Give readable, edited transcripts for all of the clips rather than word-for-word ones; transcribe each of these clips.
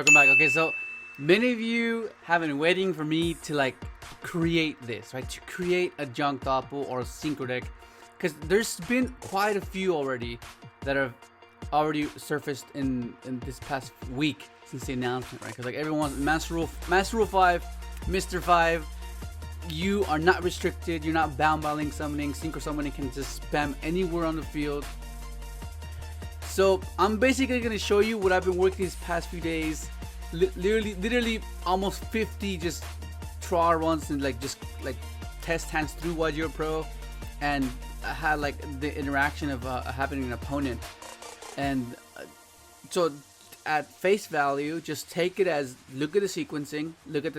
welcome back. Okay, so many of you have been waiting for me to like create this, right? To create a junk Doppel or a synchro deck, because there's been quite a few already that have already surfaced in this past week since the announcement, right? Because like everyone's Master Rule 5, Mr. 5, you are not restricted, you're not bound by link summoning. Synchro summoning can just spam anywhere on the field. So I'm basically going to show you what I've been working these past few days. Literally almost 50 just trial runs and like just like test hands through Yugioh Pro, and I had like the interaction of having an opponent. And so at face value, just take it as, look at the sequencing, look at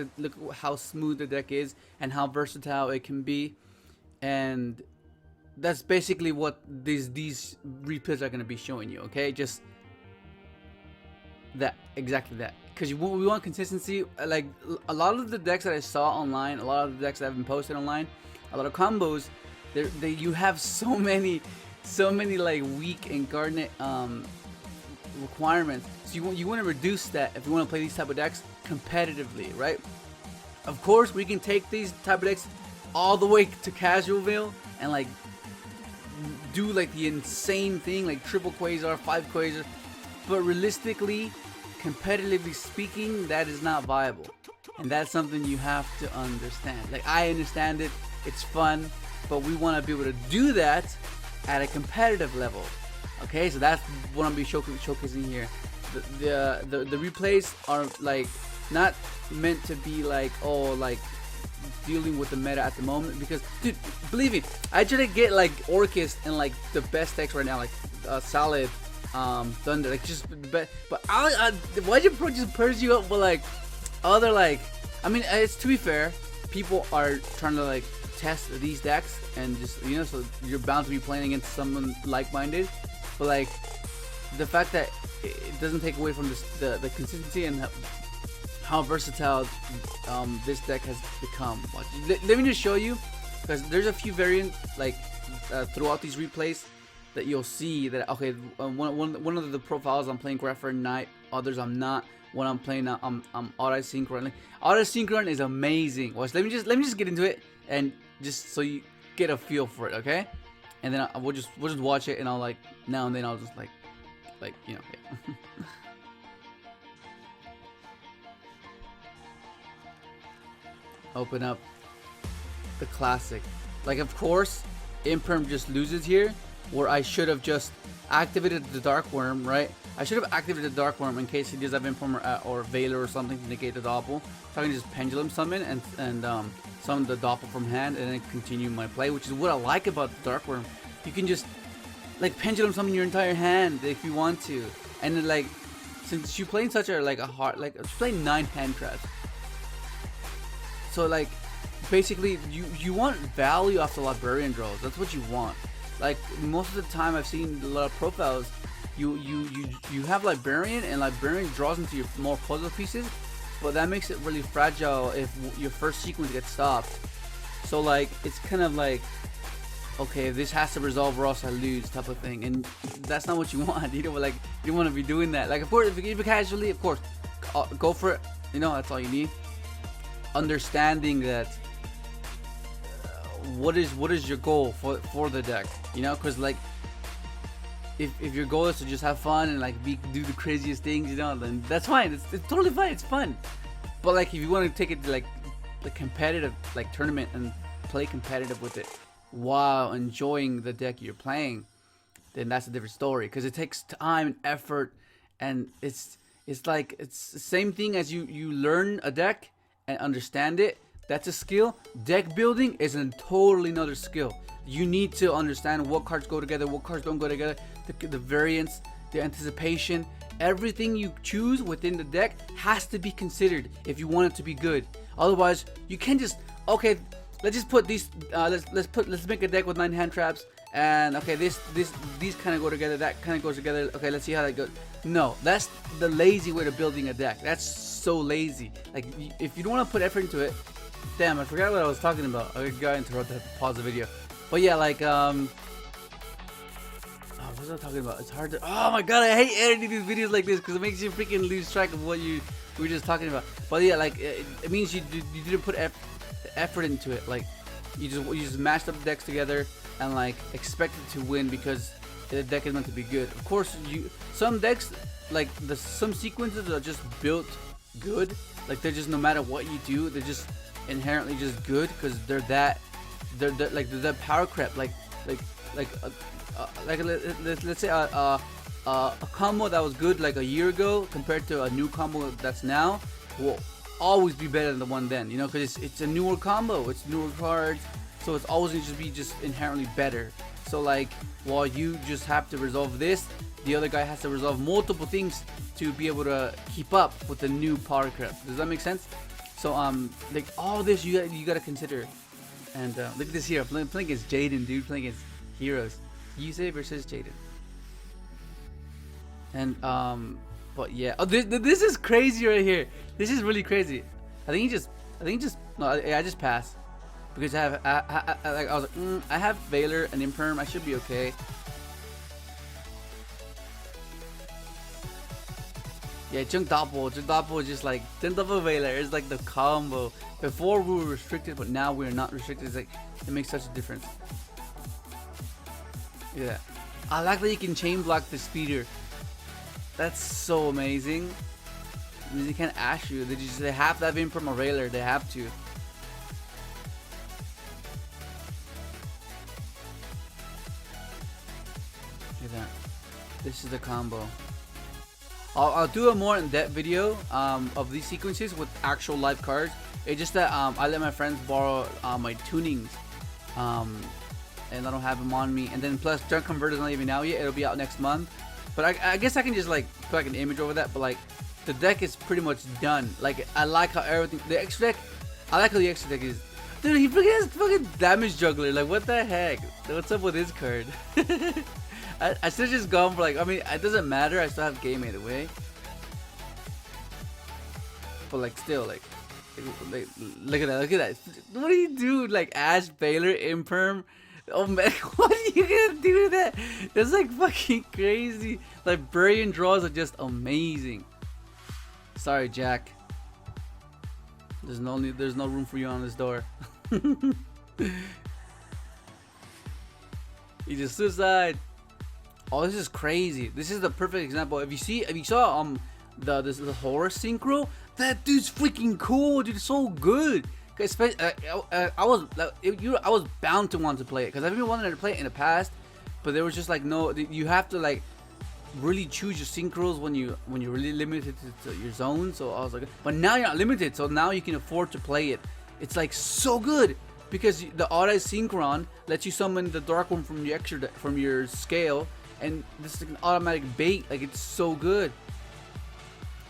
how smooth the deck is and how versatile it can be, and that's basically what these replays are going to be showing you. Okay, just that, exactly that, because we want consistency. Like a lot of the decks that I saw online, a lot of the decks that have been posted online, a lot of combos, you have so many like weak incarnate requirements. So you want to reduce that if you want to play these type of decks competitively, right? Of course, we can take these type of decks all the way to Casualville and like do like the insane thing, like triple Quasar, 5 Quasar, but realistically, competitively speaking, that is not viable, and that's something you have to understand. Like, I understand it, it's fun, but we want to be able to do that at a competitive level. Okay, so that's what I'm be showcasing here. The replays are like not meant to be like, oh, like dealing with the meta at the moment, because dude, believe me, I try to get like Orcus and like the best decks right now, like Solid, Thunder, like just but why'd you just purge you up with like other, like, I mean, it's, to be fair, people are trying to like test these decks and just, you know, so you're bound to be playing against someone like-minded, but like the fact that it doesn't take away from the consistency and how versatile this deck has become. Let me just show you, because there's a few variants like throughout these replays that you'll see that, okay, one of the profiles I'm playing Grapher Knight, others I'm not. When I'm playing I'm auto synchron. Like, auto synchron is amazing. Watch, let me just get into it, and just so you get a feel for it, okay? And then we'll just watch it, and I'll like now and then I'll just like you know. Yeah. Open up the classic. Like, of course, Imperm just loses here, where I should have just activated the Darkwurm, right? I should have activated the Darkwurm in case he does have Imperm or Veiler or something to negate the Doppel. So I can just pendulum summon and summon the Doppel from hand and then continue my play, which is what I like about the Darkwurm. You can just like pendulum summon your entire hand if you want to, and then like, since you're playing such a like a hard, like you're playing 9 hand traps. So like basically you want value off the librarian draws. That's what you want. Like most of the time I've seen a lot of profiles, you have librarian, and librarian draws into your more puzzle pieces, but that makes it really fragile if your first sequence gets stopped. So like it's kind of like, okay, this has to resolve or else I lose type of thing, and that's not what you want. You don't like, you don't want to be doing that. Like, of course, if you casually, of course, go for it. You know, that's all you need. Understanding that what is your goal for the deck, you know, because like if your goal is to just have fun and like do the craziest things, you know, then that's fine. It's totally fine. It's fun. But like if you want to take it to like the competitive like tournament and play competitive with it while enjoying the deck you're playing, then that's a different story, because it takes time and effort, and it's like it's the same thing as you learn a deck and understand it. That's a skill. Deck building is a totally another skill. You need to understand what cards go together, what cards don't go together, the variance, the anticipation. Everything you choose within the deck has to be considered if you want it to be good. Otherwise, you can't just, okay, let's just put these let's make a deck with 9 hand traps, and okay, these kind of go together, that kind of goes together. Okay, let's see how that goes. No, that's the lazy way to building a deck. That's so lazy. Like, if you don't want to put effort into it, damn, I forgot what I was talking about. I got interrupted, pause the video. But yeah, like what was I talking about? It's hard to. Oh my god, I hate editing these videos like this because it makes you freaking lose track of what we were just talking about. But yeah, like it means you didn't put effort into it. Like you just mashed up the decks together and like expected to win because the deck is meant to be good. Of course, some decks like some sequences are just built good. Like they're just, no matter what you do, they're just inherently just good because they're that power creep. Like let's say a combo that was good like a year ago compared to a new combo that's now will always be better than the one then, you know, because it's a newer combo, it's newer cards, so it's always going to be just inherently better. So like while you just have to resolve this, the other guy has to resolve multiple things to be able to keep up with the new power creep. Does that make sense? So like all this you gotta consider. And look at this here, playing against Jaden, dude, playing against heroes. Yugioh versus Jaden. And but yeah, oh, this is crazy right here. This is really crazy. I think I just passed because I was like, I have Valor and Imperm, I should be okay. Yeah, Doppel is just like Doppel Valor. It's like the combo. Before we were restricted, but now we're not restricted. It's like it makes such a difference. Yeah, I like that you can chain block the speeder. That's so amazing. I mean, they can't ash you. They have to have Imperm or Valor. They have to. Look at that. This is the combo. I'll do a more in-depth video of these sequences with actual live cards. It's just that I let my friends borrow my tunings, and I don't have them on me. And then plus, Junk Converter's not even out yet. It'll be out next month. But I guess I can just like put like an image over that. But like the deck is pretty much done. Like I like how everything, the extra deck. I like how the extra deck is. Dude, he freaking has fucking damage juggler. Like what the heck? What's up with this card? I should have just gone for like, I mean, it doesn't matter, I still have game either way. But like still, like look at that. What do you do? Like Ash, Valor, Imperm? Oh man, what are you gonna do with that? That's like fucking crazy. Like Brilliant draws are just amazing. Sorry, Jack. There's no room for you on this door. You just suicide. Oh, this is crazy. This is the perfect example. If you saw the horror synchro, that dude's freaking cool, dude. So good. Especially, I was bound to want to play it because I've been wanting to play it in the past, but there was just like no. You have to like really choose your synchros when you're really limited to your zone. So I was like, but now you're not limited, so now you can afford to play it. It's like so good because the auto synchron lets you summon the Darkwurm from your scale. And this is like an automatic bait. Like it's so good.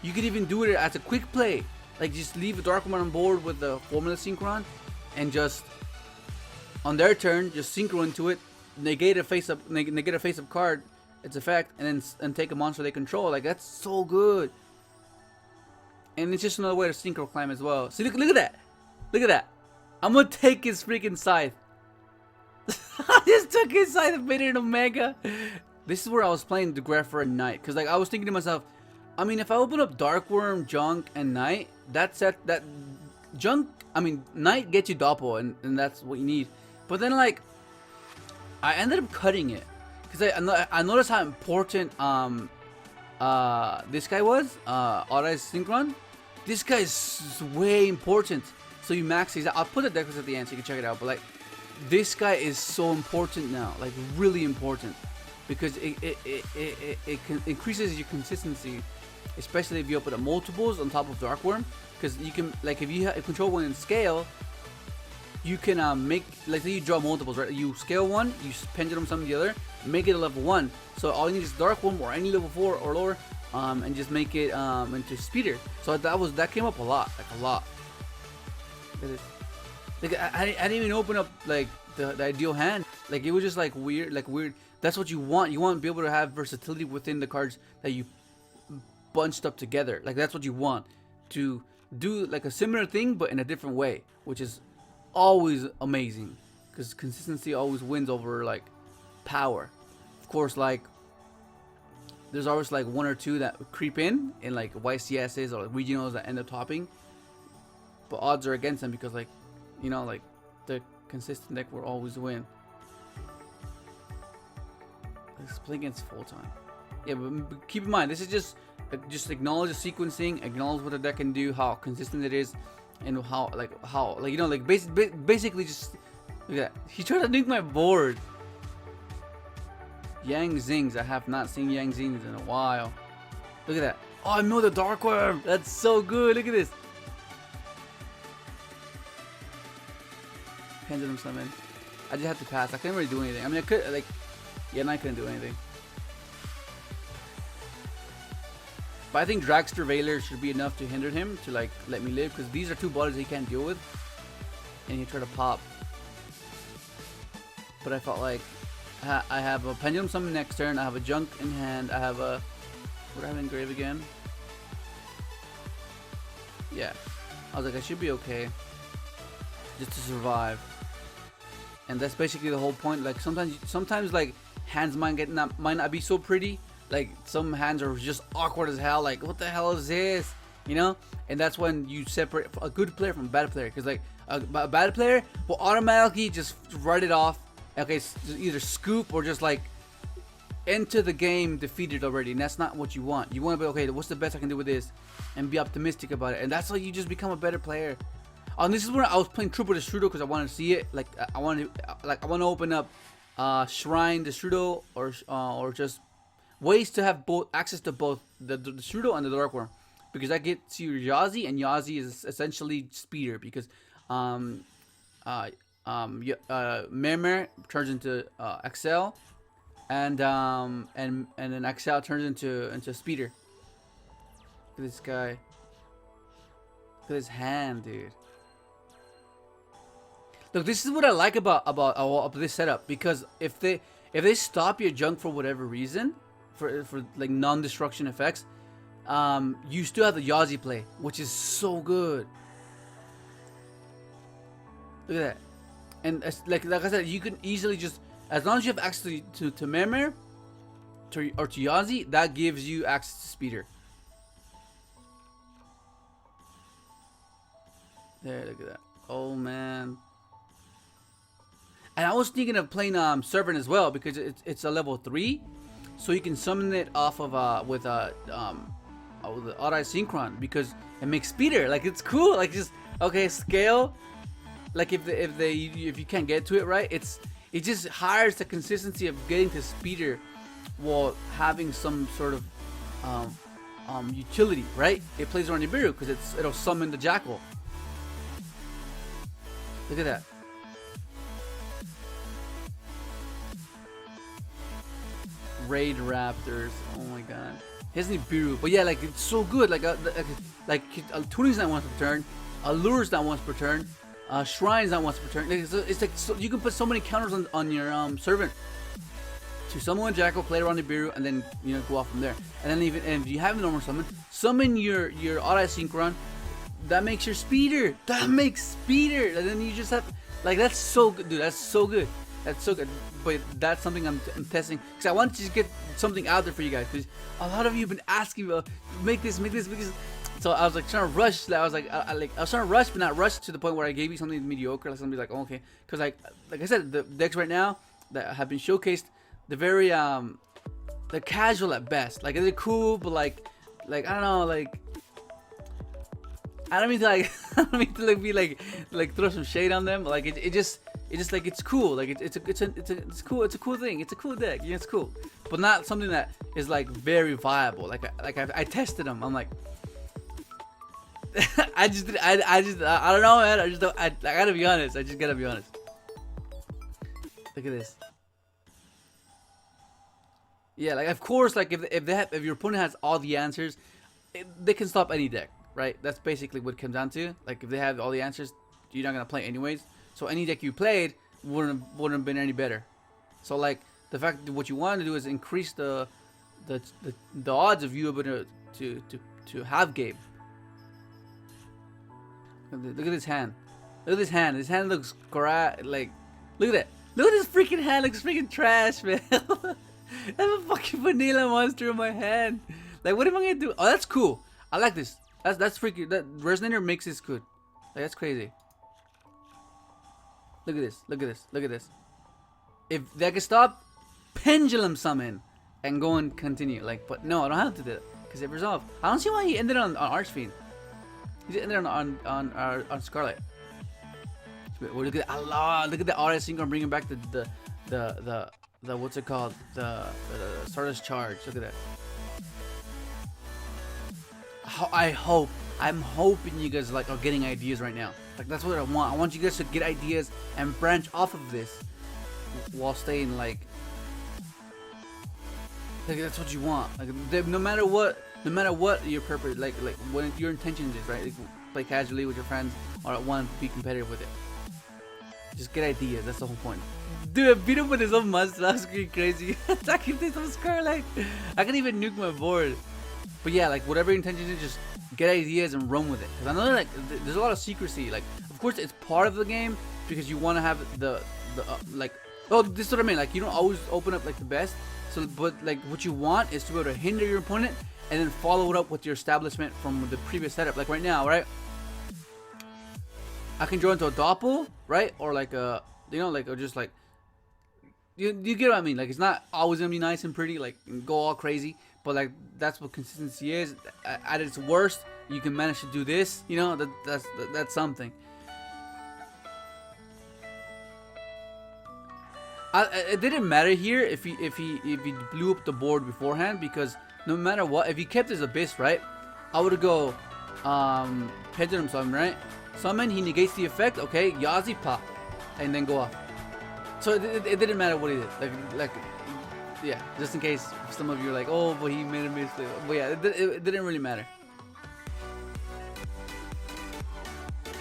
You could even do it as a quick play. Like just leave a Darkwurm on board with the formula synchron, and just on their turn just synchro into it, negate a face up card, its effect, and then take a monster they control. Like that's so good. And it's just another way to synchro climb as well. See, look at that. Look at that. I'm gonna take his freaking scythe. I just took his scythe and made it an Omega. This is where I was playing the Grepher and Knight, because like I was thinking to myself, I mean, if I open up Darkwurm, Junk, and Knight, Knight gets you Doppel, and that's what you need. But then like, I ended up cutting it, because I noticed how important this guy was, Auto Synchron. This guy is way important. So you max these out. I'll put the deck list at the end so you can check it out. But like, this guy is so important now, like really important. Because it increases your consistency, especially if you open up multiples on top of Darkwurm. Because you can, like, if you control one in scale, you can make, like, say you draw multiples, right? You scale one, you pendulum summon the other, make it a level 1. So all you need is Darkwurm or any level 4 or lower, and just make it into speeder. So that came up a lot, like a lot. Like I didn't even open up like the ideal hand. Like it was just like weird. That's what you want. You want to be able to have versatility within the cards that you bunched up together. Like that's what you want, to do like a similar thing but in a different way, which is always amazing because consistency always wins over like power. Of course, like there's always like one or two that creep in like YCSs or like regionals that end up topping. But odds are against them because like, you know, like the consistent deck will always win. Let's play against full time. Yeah, but keep in mind this is just acknowledge the sequencing, acknowledge what the deck can do, how consistent it is, and how you know, like basically just look at that. He tried to nuke my board. Yang Zings. I have not seen Yang Zings in a while. Look at that. Oh, I know the Darkwurm. That's so good. Look at this. Pendulum summon. I just have to pass. I couldn't really do anything. I mean, I could like, yeah, and I couldn't do anything. But I think Dragster Veiler should be enough to hinder him to like let me live, because these are two bodies he can't deal with, and he tried to pop. But I felt like I have a Pendulum Summon next turn. I have a Junk in hand. I have a, what do I have in grave again? Yeah, I was like, I should be okay, just to survive. And that's basically the whole point. Like sometimes like hands might not be so pretty. Like some hands are just awkward as hell. Like, what the hell is this? You know? And that's when you separate a good player from a bad player. Because like a bad player will automatically just write it off. Okay, either scoop or just like enter the game defeated already. And that's not what you want. You want to be, okay, what's the best I can do with this? And be optimistic about it. And that's how you just become a better player. And this is when I was playing Triple Destrudo because I wanted to see it. Like I want to open up Shrine Destrudo or just ways to have both access to both the Destrudo and the Darkwurm, because I get to Yazi, and Yazi is essentially speeder because Mermer turns into XL, and then XL turns into speeder. Look at this guy. Look at his hand, dude. Look, this is what I like about this setup, because if they stop your junk for whatever reason, for like non-destruction effects, you still have the Yazi play, which is so good. Look at that. And like I said, you can easily just, as long as you have access to Mermer or to Yazi, that gives you access to speeder. There, look at that. Oh man. And I was thinking of playing Servant as well, because it's a level 3, so you can summon it off of with the Odd-Eye Synchron, because it makes speeder. Like, it's cool. Like, just okay, scale. Like if you can't get to it right, it just hires the consistency of getting to speeder while having some sort of utility, right? It plays around Nibiru because it'll summon the Jackal. Look at that. Raid Raptors. Oh my god. His Nibiru. But yeah, like, it's so good. Tuning's not once per turn. Allure's not once per turn. Shrine's not once per turn. It's like so, you can put so many counters on your Servant to summon a Jackal, play around Nibiru, and then, you know, go off from there. And then if you have a normal summon your Odd-Eye Synchron. That makes your speeder. That makes speeder. And then you just have, like, that's so good, dude. That's so good. That's so good. But that's something I'm testing, because I want to get something out there for you guys, because a lot of you have been asking me, make this. So I was like trying to rush. I was trying to rush, but not rush to the point where I gave you something mediocre. Like somebody like, oh, okay, because like I said, the decks right now that have been showcased, they're very they're casual at best. Like, they're cool, but like I don't know, like, I don't mean to like I don't mean to like be like throw some shade on them. But like it just like, it's cool. Like it's cool. It's a cool thing. It's a cool deck. Yeah, it's cool, but not something that is like very viable. Like I tested them. I'm like, I don't know, man. I gotta be honest. I just gotta be honest. Look at this. Yeah, like, of course, like if your opponent has all the answers, they can stop any deck, right? That's basically what it comes down to. Like, if they have all the answers, you're not gonna play anyways. So any deck you played wouldn't have been any better. So like, the fact that what you want to do is increase the odds of you able to have game. Look at this hand. Look at this hand. This hand looks like, look at that. Look at this freaking hand. Looks freaking trash, man. I have a fucking vanilla monster in my hand. Like, what am I gonna do? Oh, that's cool. I like this. That's freaky. That resonator makes this good. Like, that's crazy. Look at this. Look at this. Look at this. If that can stop, pendulum summon and go and continue. Like, but no, I don't have to do it because it resolved. I don't see why he ended on Archfiend. He ended on Scarlet. Look at Allah. Look at the auto synchron bringing back the what's it called? The Stardust charge. Look at that. I'm hoping you guys like are getting ideas right now. Like, that's what I want. I want you guys to get ideas and branch off of this while staying like that's what you want. Like, no matter what your purpose, like when your intention is, right? Like, play casually with your friends or want to be competitive with it. Just get ideas. That's the whole point. Dude, beat him with his own mustache. That's crazy. Attacking this on Scarlet. I can even nuke my board. But yeah, like whatever your intention is, just get ideas and run with it. Because I know like there's a lot of secrecy. Like, of course it's part of the game because you want to have the like. Oh, this is what I mean. Like, you don't always open up like the best. So, but like what you want is to be able to hinder your opponent and then follow it up with your establishment from the previous setup. Like right now, right? I can draw into a Doppel, right? Or like a, you know, like, or just like, you get what I mean? Like, it's not always gonna be nice and pretty, like, and go all crazy. But like, that's what consistency is. At its worst, you can manage to do this. You know, that's something. It didn't matter here if he blew up the board beforehand, because no matter what, if he kept his abyss, right, I would go pendulum summon, right? Summon, he negates the effect. Okay, Yazi pop, and then go off. So it didn't matter what he did. Like yeah, just in case some of you are like, oh, but he made a mistake. But yeah, it didn't really matter.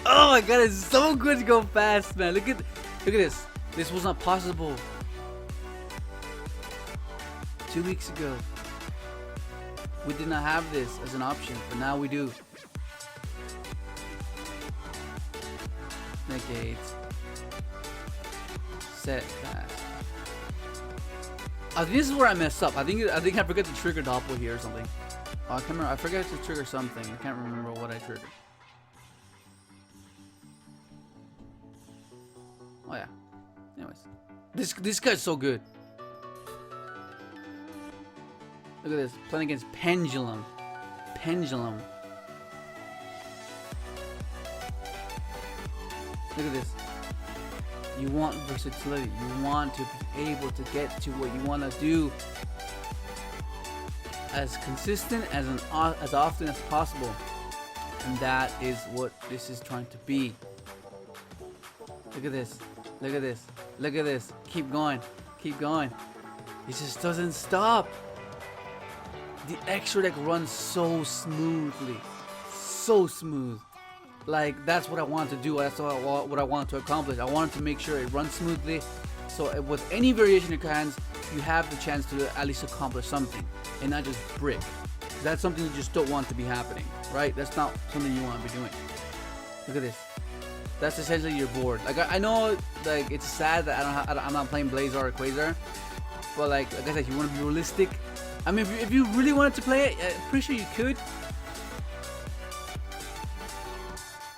Oh my god, it's so good to go fast, man. Look at this. This was not possible 2 weeks ago. We did not have this as an option, but now we do. Negate. Set fast. I think this is where I messed up. I think I forgot to trigger Doppel here or something. Oh, I can't remember. I forgot to trigger something. I can't remember what I triggered. Oh yeah. Anyways, this guy's so good. Look at this, playing against Pendulum. Look at this. You want versatility. You want to be able to get to what you want to do as consistent as often as possible, and that is what this is trying to be. Look at this. Look at this. Look at this. Keep going. Keep going. It just doesn't stop. The extra deck runs so smoothly. So smooth. Like, that's what I want to do. That's what I want to accomplish. I wanted to make sure it runs smoothly. So with any variation of hands, you have the chance to at least accomplish something. And not just brick. That's something you just don't want to be happening. Right? That's not something you want to be doing. Look at this. That's essentially your board. Like, I know, like, it's sad that I'm not playing Blazar or Quasar, but like I said, if you want to be realistic, I mean, if you really wanted to play it, I'm pretty sure you could.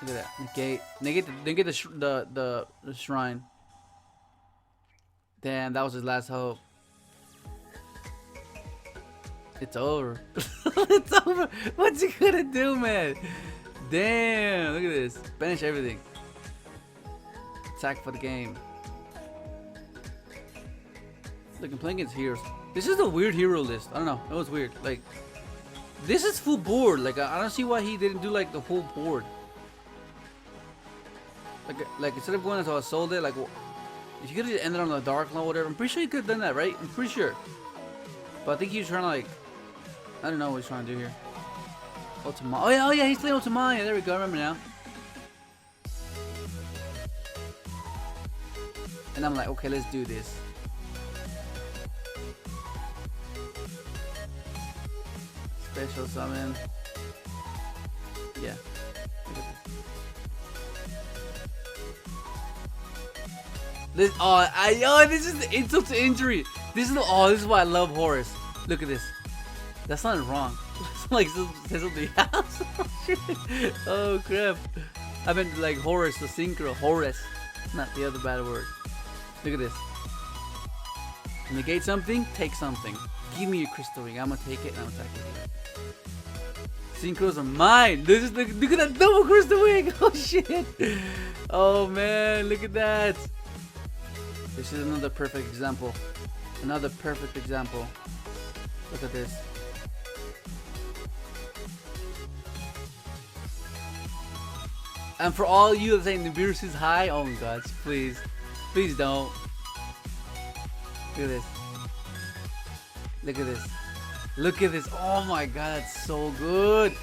Look at that. Negate the shrine. Damn, that was his last hope. It's over. It's over. What's he gonna do, man? Damn, look at this. Banish everything. Attack for the game. Look, I'm playing against heroes. This is a weird hero list. I don't know. It was weird. Like, this is full board. Like, I don't see why he didn't do like the whole board. Like instead of going into a soul day, like, if you could have ended on the dark law or whatever, I'm pretty sure you could have done that, right? I'm pretty sure. But I think he was trying to, like, I don't know what he's trying to do here. Ultimaya. Oh yeah, he's playing Ultimaya. There we go. I remember now. And I'm like, okay, let's do this. Special summon. Yeah. This, this is the insult to injury. This is why I love Horus. Look at this. That's not wrong. It's like says something else. Oh crap. I meant like Horus, the synchro. Horus. Not the other bad word. Look at this. Negate something, take something. Give me your crystal ring. I'm gonna take it and I'm attacking it. Synchros are mine. This is look at that double crystal ring. Oh shit. Oh man, look at that. This is another perfect example. Another perfect example. Look at this. And for all you that saying the virus is high, oh my gosh, please. Please don't. Look at this. Look at this. Look at this. Oh my god, that's so good.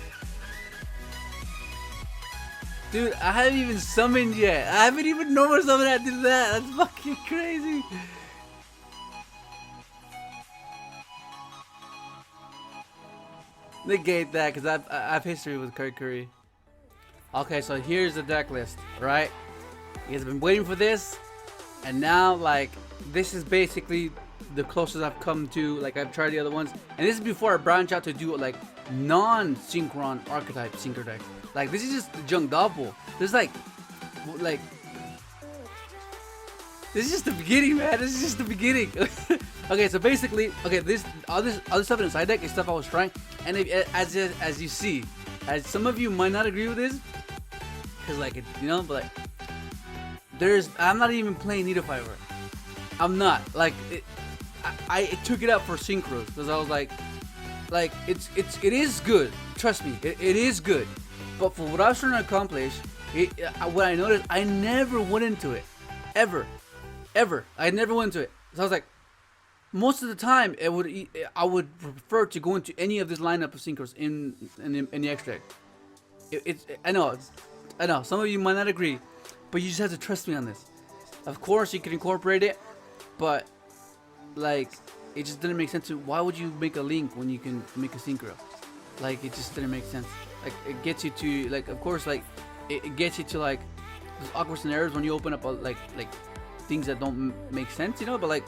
Dude, I haven't even summoned yet. I haven't even normal summoned after that. That's fucking crazy. Negate that because I have history with Curry. Okay, so here's the deck list, right? You guys have been waiting for this, and now like this is basically the closest I've come to. Like I've tried the other ones, and this is before I branch out to do like non-synchron archetype synchro deck. Like this is just the junk Doppel. There's like this is just the beginning, man. This is just the beginning. Okay, so basically, okay, this other stuff in the side deck is stuff I was trying, and as you see, as some of you might not agree with this, cause like it, you know, but like I'm not even playing Needle Fiber. I'm not like I took it out for synchros because I was like it is good. Trust me, it is good. But for what I was trying to accomplish, what I noticed, I never went into it, ever. I never went into it. So I was like, most of the time, I would prefer to go into any of this lineup of synchros in the extract. I know, some of you might not agree, but you just have to trust me on this. Of course, you can incorporate it, but like, it just didn't make sense. Why would you make a link when you can make a synchro? Like, it just didn't make sense. Like, it gets you to like, of course, like it gets you to like those awkward scenarios when you open up like things that don't make sense, you know. But like,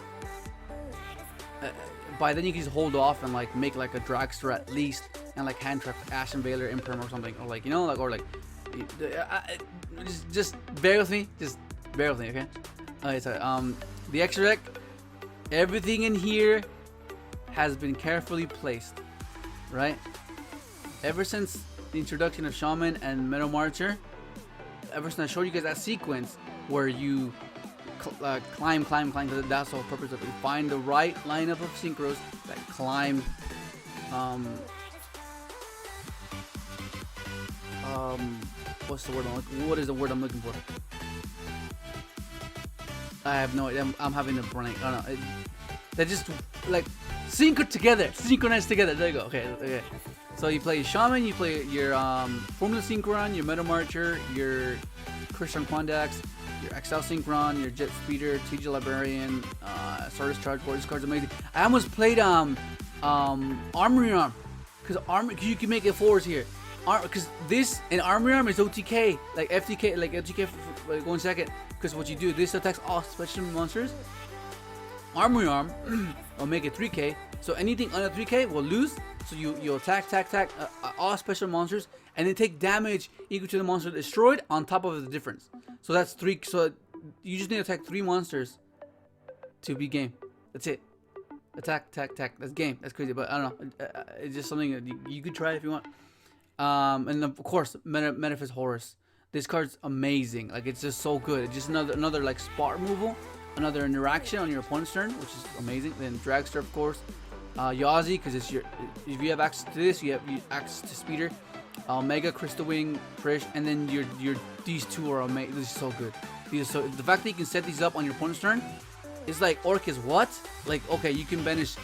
by then you can just hold off and like make like a dragster at least, and like hand trap Ashen Veiler Imperm or something, or like, you know, like, or like just bear with me, okay? Okay, so the extra deck, everything in here has been carefully placed, right? Ever since the introduction of Shaman and Metal Marcher, ever since I showed you guys that sequence where you climb, because that's the whole purpose of it. You find the right lineup of synchros that climb. What's the word? What is the word I'm looking for? I have no idea. I'm having a brain. I don't know. They just like synchronize together. There you go. Okay. So you play Shaman, you play your Formula Synchron, your Metal Marcher, your Christian Quandax, your Exile Synchron, your Jet Speeder, TG Librarian, Stardust Charge Board. This card's amazing. I almost played Armory Arm, because you can make it fours here. Because this and Armory Arm is OTK, like FTK, for 1 second. Because what you do, this attacks all special monsters. Armory Arm will make it 3k, so anything under 3k will lose. So you attack all special monsters, and then take damage equal to the monster destroyed on top of the difference. So that's 3. So you just need to attack 3 monsters to be game. That's it. Attack. That's game. That's crazy, but I don't know. It's just something that you could try if you want. And of course, Metaphys Horus. This card's amazing. Like, it's just so good. It's just another like spot removal, another interaction on your opponent's turn, which is amazing. Then Dragster, of course. Yazi, because it's if you have access to this, you have access to Speeder. Mega, Crystal Wing, Trish, and then these two are amazing. This is so good. The fact that you can set these up on your opponent's turn is like, Orcus, what? Like, okay, you can banish,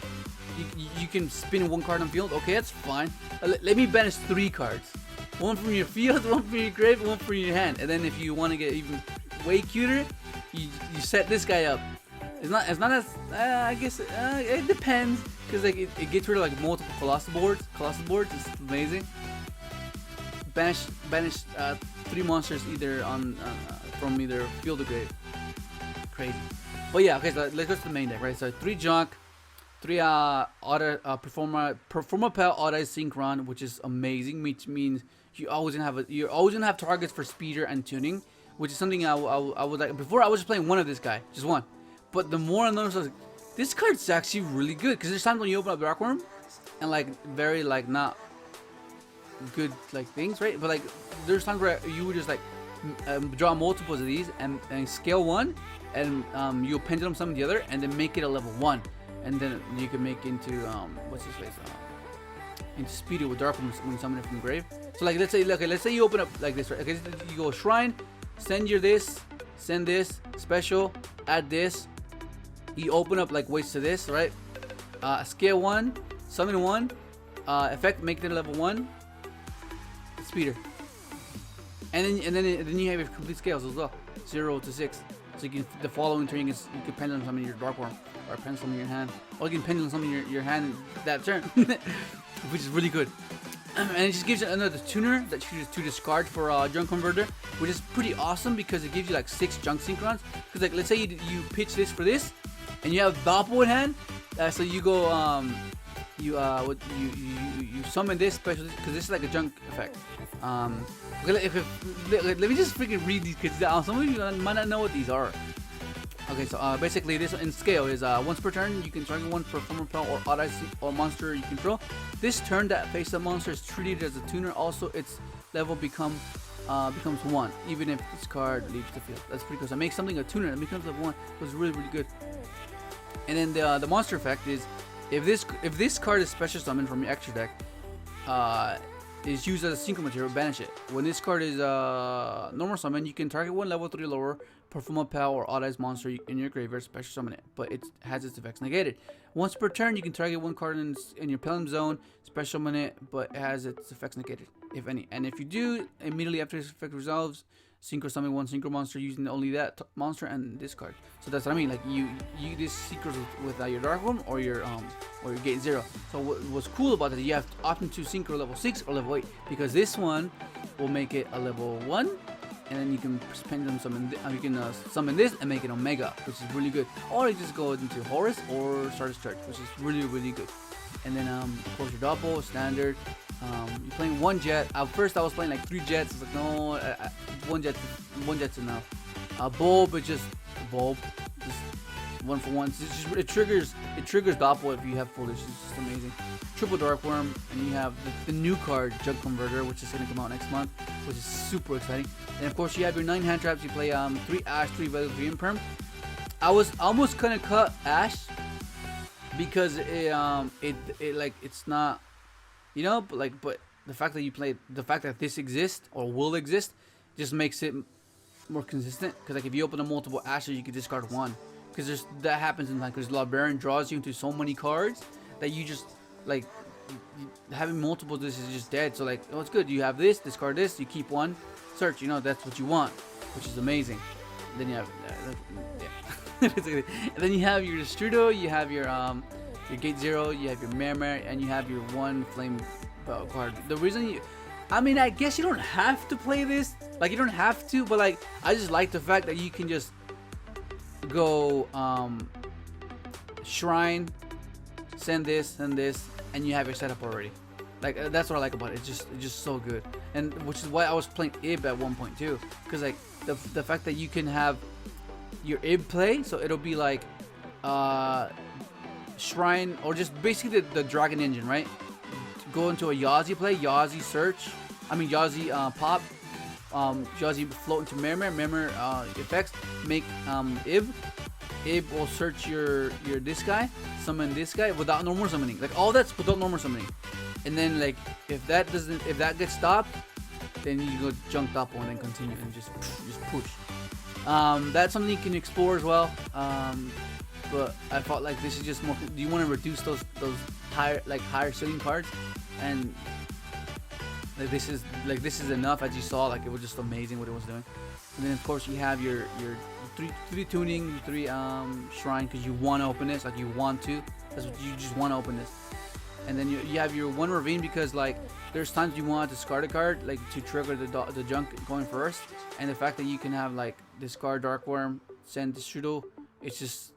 you can spin 1 card on field. Okay, that's fine. Let me banish 3 cards. 1 from your field, 1 from your grave, 1 from your hand. And then if you want to get even way cuter, you set this guy up. It's not as I guess it depends, because like it gets rid of like multiple Colossus boards. It's amazing. Banish 3 monsters either on from either field or grave. Crazy. But yeah, okay, so let's go to the main deck, right? So 3 junk, 3 performapal auto synchron, which is amazing, which means you're always gonna have targets for speeder and tuning, which is something I would like. Before I was just playing one of this guy, just one, but the more I noticed, I was like, this card's actually really good, because there's times when you open up Darkwurm and like very like not good like things, right? But like there's times where you would just like draw multiples of these and scale one, and you'll pendulum summon the other, and then make it a level 1, and then you can make into what's his face, into speeder with Darkwurm when you summon it from the grave. So like let's say you open up like this, right? Okay, you go shrine, send your this, send this special, add this. You open up like ways to this, right? Scale 1, summon 1, effect, make it a level 1, speeder, and then you have your complete scales as well, 0 to 6. So you can, the following turn you can pendulum summon your Darkwurm, or pendulum summon your hand, or you can pendulum summon your hand that turn, which is really good. And it just gives you another tuner that you use to discard for junk converter, which is pretty awesome because it gives you like 6 junk synchrons. Because like let's say you pitch this for this, and you have Doppel in hand, so you go you summon this special, because this is like a junk effect. Okay, let me just freaking read these, because some of you might not know what these are. Okay, so basically this in scale is once per turn you can target one performer pal or odd eyes or monster you control. This turn that face up monster is treated as a tuner. Also, its level becomes 1, even if this card leaves the field. That's pretty cool. So make something a tuner that becomes level 1. It was really good. And then the monster effect is if this card is special summoned from your extra deck, is used as a synchro material, banish it. When this card is normal summon, you can target one level 3 lower perform a pal or odd eyes monster in your graveyard, special summon it, but it has its effects negated. Once per turn, you can target one card in your pendulum zone, special summon it, but it has its effects negated, if any. And if you do, immediately after this effect resolves, synchro summon one synchro monster using only that monster and this card. So that's what I mean. Like you this synchros with your Darkwurm or your Gate 0. So what's cool about that, you have option to synchro level 6 or level 8, because this one will make it a level 1, and then you can pendulum summon. You can summon this and make it Omega, which is really good. Or you just go into Horus or Stardust Church, which is really good. And then of course your Doppel standard. You're playing 1 jet. At first I was playing like 3 jets. It's like no, 1 jet's enough. Bulb is just bulb, just 1 for 1. So it triggers Doppel if you have full. It's just amazing. Triple Darkwurm, and you have the new card Jug Converter, which is gonna come out next month, which is super exciting. And of course you have your 9 hand traps. You play 3 Ash, 3 Veil, 3 Imperm. I was almost gonna cut Ash because it like it's not. You know, but the fact that this exists or will exist just makes it more consistent. Because like if you open a multiple ashes, you can discard 1. Because that happens in like, because Librarian draws you into so many cards that you just like having multiple. This is just dead. So like, oh, it's good. You have this, discard this, you keep 1, search. You know, that's what you want, which is amazing. And then you have and then you have your Strudo, you have your Gate 0, you have your Mermer, and you have your 1 Flame card. The reason I mean, I guess you don't have to play this. Like, you don't have to, but like, I just like the fact that you can just go Shrine, send this, and you have your setup already. Like, that's what I like about it. It's just so good. And which is why I was playing Ib at 1.2, because like the fact that you can have your Ib play, so it'll be like Shrine, or just basically the Dragon Engine, right? Go into a Yazi play, Yazi search, Yazi pop, Yazi float into Mermer effects, make Ib will search your this guy, summon this guy without normal summoning, like all that's without normal summoning. And then like if that gets stopped, then you go junk Doppel and then continue and just push. That's something you can explore as well. But I felt like this is just more. Do you want to reduce those higher ceiling cards? And like this is enough, as you saw. Like, it was just amazing what it was doing. And then of course you have your three tuning, 3 shrine, because you want to open this. Like, you want to. That's what you just want to open this. And then you have your 1 ravine, because like there's times you want to discard a card, like to trigger the junk going first. And the fact that you can have like discard Darkwurm, send Strudel, it's just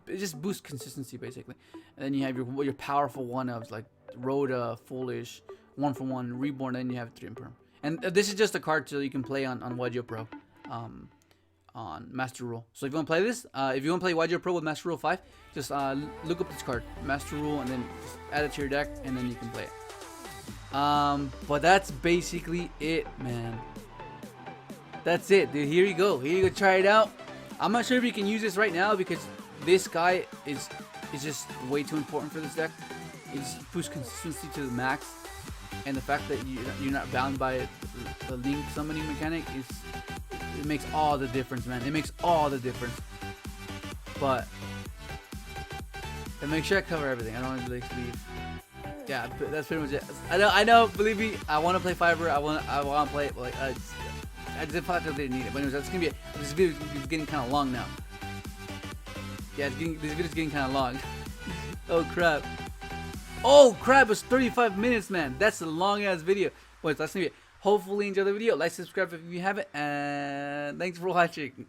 it just boosts consistency basically. And then you have your powerful one of like Rhoda, Foolish, 1-for-1, Reborn. Then you have 3 Imperm. And this is just a card so you can play on Yugioh Pro, on Master Rule. So if you want to play this, if you want to play Yugioh Pro with Master Rule 5, just look up this card, Master Rule, and then just add it to your deck, and then you can play it. But that's basically it, man. That's it, dude. Here you go. Here you go. Try it out. I'm not sure if you can use this right now because this guy is just way too important for this deck. It just boosts consistency to the max, and the fact that you're not bound by the link summoning mechanic it makes all the difference, man. It makes all the difference. But and make sure I cover everything. I don't want to like leave. Yeah, that's pretty much it. I know. Believe me, I want to play Fiverr. I want to play it. But like, I just thought I didn't need it. But anyways, that's gonna be it. This video is getting kind of long now. Yeah, this video's getting kind of long. Oh crap! Oh crap! It's 35 minutes, man. That's a long ass video. But that's gonna be it. Hopefully, enjoy the video. Like, subscribe if you haven't, and thanks for watching.